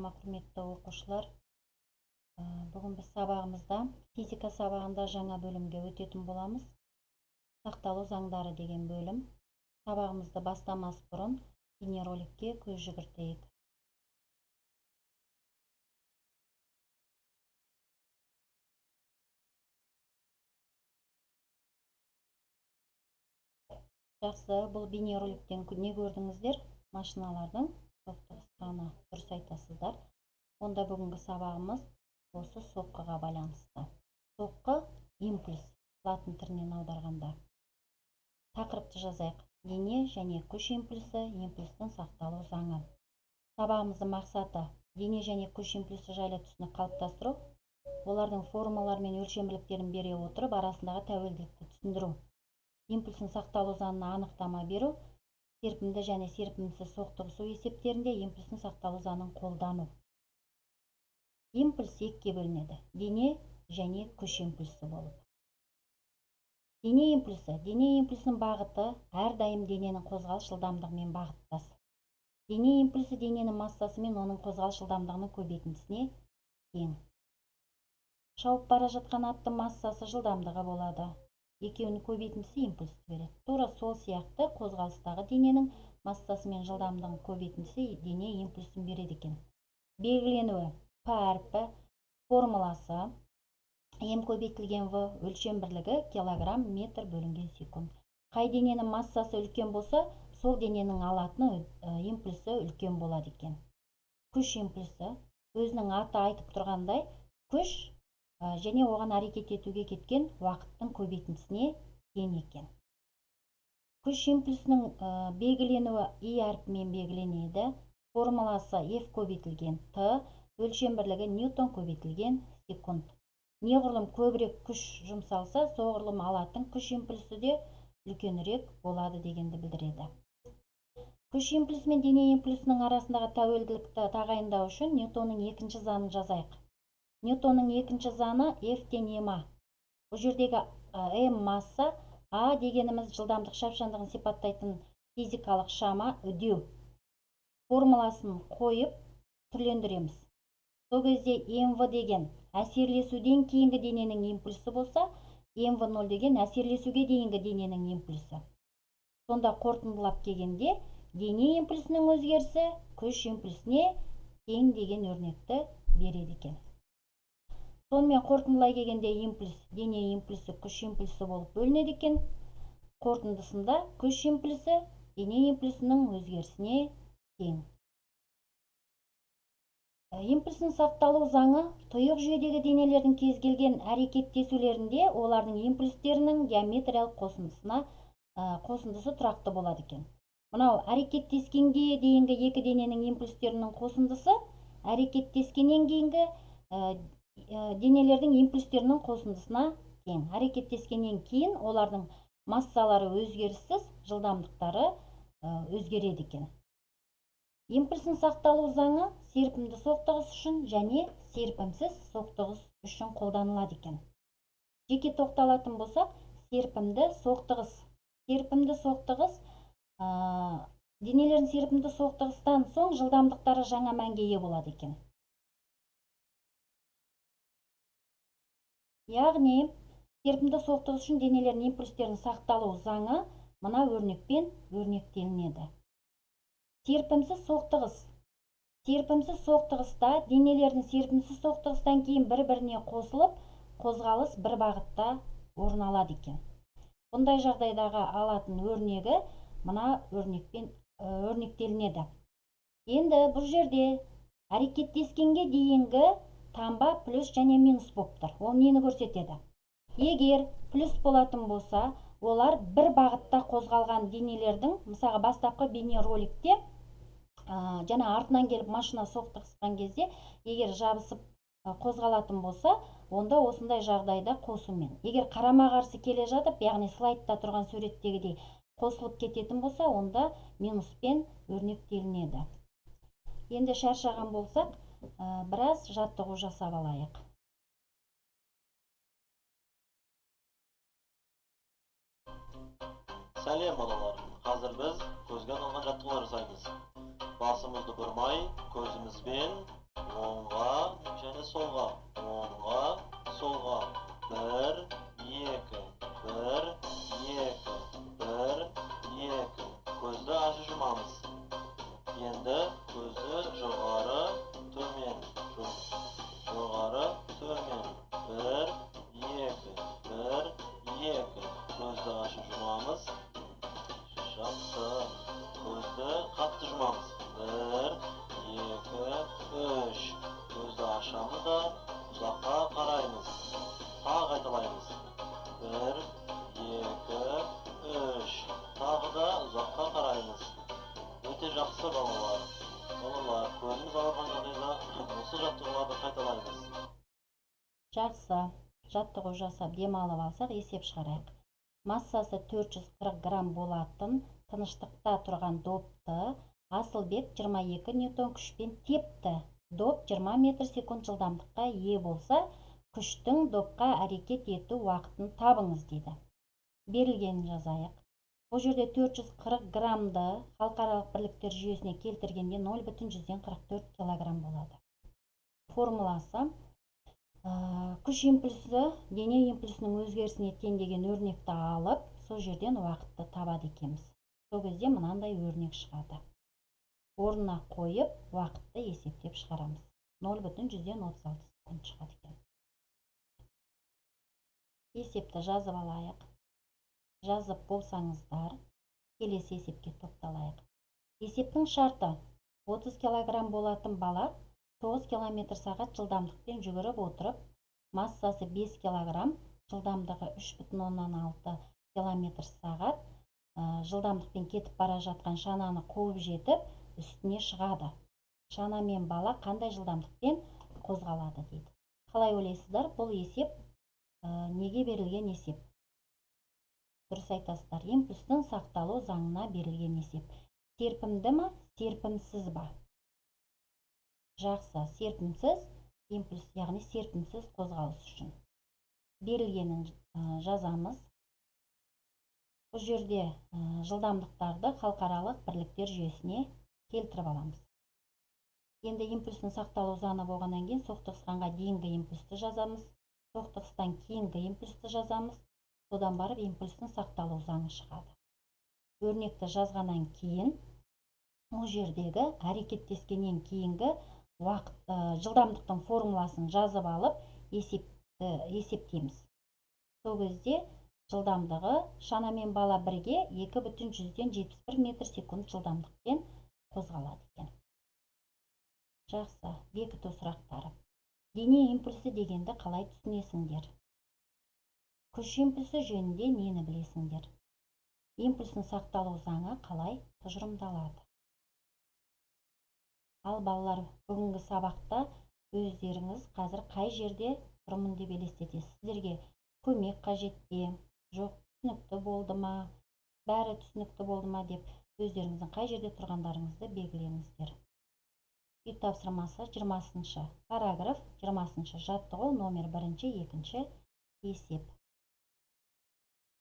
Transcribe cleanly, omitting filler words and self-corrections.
Саламатсыздар, құрметті оқушылар. Бүгін біз сабағымызда физика сабағында жаңа бөлімге өтетін боламыз. Сақталу заңдары деген бөлім. Сабағымызды бастамас бұрын бейнероликке көз жүгіртейік. Жақсы, бұл бейнероликтен не көрдіңіздер? Машиналардың соқтығысқаны дұрыс айтасыздар. Онда бүгінгі сабағымыз осы соққыға байланысты. Соққы импульс, латын тілінен аударғанда. Тақырыпты жазайық. Дене және күш импульсі, импульстің сақталу заңы. Сабағымыздың мақсаты дене және күш импульсі жайлы түсінік қалыптастыру, олардың формулалары мен өлшемділіктерін бере отырып, арасындағы тәуелділікті түсіндіру. Импульсін сақталу заңына анықтама беру, серпімді және серпімсіз соқтығысу есептерінде импульсін сақталу заңын қолдану. Импульс екіге бөлінеді: дене және күш импульсі болып. Дене импульсінің бағыты әрдайым дененің қозғалыс жылдамдығымен бағыттас. Дене импульсі дененің массасы мен оның қозғалыс жылдамдығының көбейтіндісіне тең. Шауып бара жатқан аттың массасы жылдамдығы болады. Екеуінің көбейтіндісі импульсті береді. Тура сол сияқты қозғалыстағы дененің массасы мен жылдамдығының көбейтіндісі дене импульсін береді екен. Белгіленуі: П әрпі, формуласы М көбейтілген В, өлшем бірлігі килограмм метр бөлінген секунд. Қай дененің массасы үлкен болса, сол дененің алатын импульсі үлкен болады екен. Күш импульсі өзінің аты айтып тұрғандай күш және оған әрекет етуге кеткен уақыттың көбейтіндісіне тең екен. Күш импульсінің белгіленуі И әрпімен белгіленеді. Формуласы F көбейтілген Т, өлшем бірлігі Ньютон көбейтілген секунд. Неғұрлым көбірек күш жұмсалса, соғұрлым алатын күш импульсі де үлкенірек болады дегенді білдіреді. Күш импульсі мен дене импульсінің арасындағы тәуелділікті тағайындау үшін Ньютонның екінші заңын жазайық. Ньютонның екінші заңы F-тен ма. Бұл жердегі М масса, А дегеніміз жылдамдық шапшаңдығын сипаттайтын физикалық шама, үдеу. Формуласын қойып түрлендіреміз. Сол кезде МВ деген әсерлесуден кейінгі дененің импульсі болса, МВ0 деген әсерлесуге дейінгі дененің импульсі. Сонда қорытындылап келгенде дене импульсінің өзгерісі күш импульсіне тең деген өрнекті береді екен. Сонымен қорытындылай келгенде импульс, дене импульсі, күш импульсі болып бөлінеді екен. Қорытындысында күш импульсі дене импульсінің өзгерісіне тең. Импульсінің сақталу заңы тұйық жүйедегі денелердің кез келген әрекеттесулерінде олардың импульстерінің геометриялық қосындысы тұрақты болады екен. Мынау әрекеттескенге дейінгі екі дененің импульстерінің қосындысы әрекеттескеннен кейінгі денелердің импульстерінің қосындысына тең. Әрекеттескеннен кейін олардың массалары өзгеріссіз, жылдамдықтары өзгереді екен. Импульсінің сақталу заңы серпімді соқтығыс үшін және серпімсіз соқтығыс үшін қолданылады екен. Жеке тоқталатын болсақ, серпімді соқтығыс. Серпімді соқтығыс, денелердің серпімді соқтығыстан соң жылдамдықтары жаңа мәнге ие болады екен. Яғни, серпімді соқтығыс үшін денелердің импульстерінің сақталу заңы мына өрнекпен өрнектелінеді. Серпімсіз соқтығыс. Серпімсіз соқтығыста денелердің серпімсіз соқтығыстан кейін бір-біріне қосылып, қозғалыс бір бағытта орын алады екен. Бұндай жағдайдағы алатын өрнегі мына өрнекпен өрнектелінеді. Енді бұл жерде әрекеттескенге дейінгі таңба плюс және минус болып тұр. Ол нені көрсетеді? Егер плюс болатын болса, олар бір бағытта қозғалған денелердің, мысалға бастапқы бейнероликте жаңа артынан келіп машина соқтығысқан кезде, егер жабысып қозғалатын болса, онда осындай жағдайда қосумен. Егер қарама-қарсы келе жатып, яғни слайдта тұрған суреттегідей қосылып кететін болса, онда минуспен өрнектелінеді. Енді шаршаған болсақ, біраз жаттығу жасап алайық. Сәлем балалар, қазір біз көзге арналған жаттығулар жасаймыз. Басымызды бұрмай, көзімізбен оңға және солға. Оңға, солға. 1, 2, 1, 2, 1, 2. Көзді ашып жұмамыз. Енді көзді жоғары, төмен. Жоғары, төмен. 1, 2, 1, 2. Көзді ашып жұмамыз. Жақсы. Көзді қатты жұмамыз. 1, 2, 3. Көзді ашамыз да ұзаққа қараймыз. Тағы қайталаймыз. 1, 2, 3. Тағы да ұзаққа қараймыз. Өте жақсы балалар. Балалар, көзіміз ауырған жағдайда осы жаттығуларды қайталаймыз. Жақсы. Жаттығу жасап демалып алсақ, есеп шығарайық. Массасы 440 грамм болатын тыныштықта тұрған допты Асылбек 22 ньютон күшпен тепті. Доп 20 метр секунд жылдамдыққа ие болса, күштің допқа әрекет ету уақытын табыңыз дейді. Берілгенін жазайық. Бұл жерде 440 граммды халықаралық бірліктер жүйесіне келтіргенде 0,44 килограмм болады. Формуласы: күш импульсі дене импульсінің өзгерісіне тең деген өрнекті алып, сол жерден уақытты табады екенбіз. Сол кезде мынандай өрнек шығады. Орнына қойып, уақытты есептеп шығарамыз. 0,36 секунд шығады екен. Есепті жазып алайық. Жазып болсаңыздар, келесі есепке тоқталайық. Есептің шарты: 30 килограмм болатын бала 9 км сағат жылдамдықпен жүгіріп отырып, массасы 5 килограмм, жылдамдығы 3,6 км сағат жылдамдықпен кетіп бара жатқан шананы қуып жетіп, үстіне шығады. Шана мен бала қандай жылдамдықпен қозғалады дейді. Қалай ойлайсыздар, бұл есеп неге берілген есеп? Дұрыс айтасыздар, импульстің сақталу заңына берілген есеп. Серпімді ма, серпімсіз ба? Жақсы, серпімсіз импульс, яғни серпімсіз қозғалыс үшін. Берілгенін жазамыз. Бұл жерде жылдамдықтарды халықаралық бірліктер жүйесіне келтіріп аламыз. Енді импульстің сақталу заңы болғаннан кейін соқтығысқанға дейінгі импульсті жазамыз. Соқтығыстан кейінгі импульсті жазамыз. Содан барып импульстің сақталу заңы шығады. Өрнекті жазғаннан кейін, ол жердегі әрекеттескеннен кейінгі жылдамдықтың формуласын жазып алып, есептейміз. Сол кезде жылдамдығы шана мен бала бірге 2,71 метр секунд жылдамдықпен қозғалады екен. Жақсы, бекіту сұрақтары. Дене импульсі дегенді қалай түсінесіңдер? Күш импульсі жөнінде нені білесіңдер? Импульстің сақталу заңы қалай тұжырымдалады? Ал балалар, бүгінгі сабақта өздеріңіз қазір қай жерде тұрмын деп елестетесіз? Сіздерге көмек қажет пе? Жоқ, түсінікті болды ма? Бәрі түсінікті болды ма деп өздеріңіздің қай жерде тұрғандарыңызды белгілеңіздер. Үй тапсырмасы 20 параграф, 20 жаттығу номер 1-2 есеп.